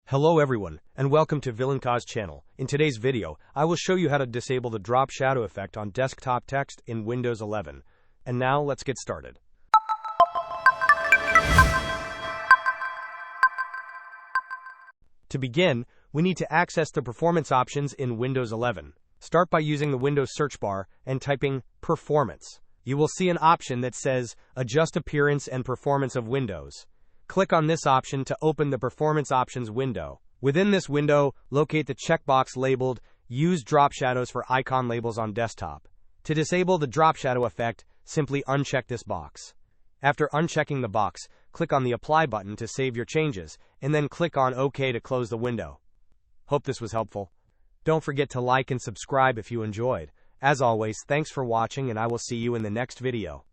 Hello everyone, and welcome to Villain's channel. In today's video, I will show you how to disable the drop shadow effect on desktop text in Windows 11. And now, let's get started. To begin, we need to access the performance options in Windows 11. Start by using the Windows search bar and typing Performance. You will see an option that says Adjust Appearance and Performance of Windows. Click on this option to open the Performance Options window. Within this window, locate the checkbox labeled Use Drop Shadows for Icon Labels on Desktop. To disable the drop shadow effect, simply uncheck this box. After unchecking the box, click on the Apply button to save your changes, and then click on OK to close the window. Hope this was helpful. Don't forget to like and subscribe if you enjoyed. As always, thanks for watching, and I will see you in the next video.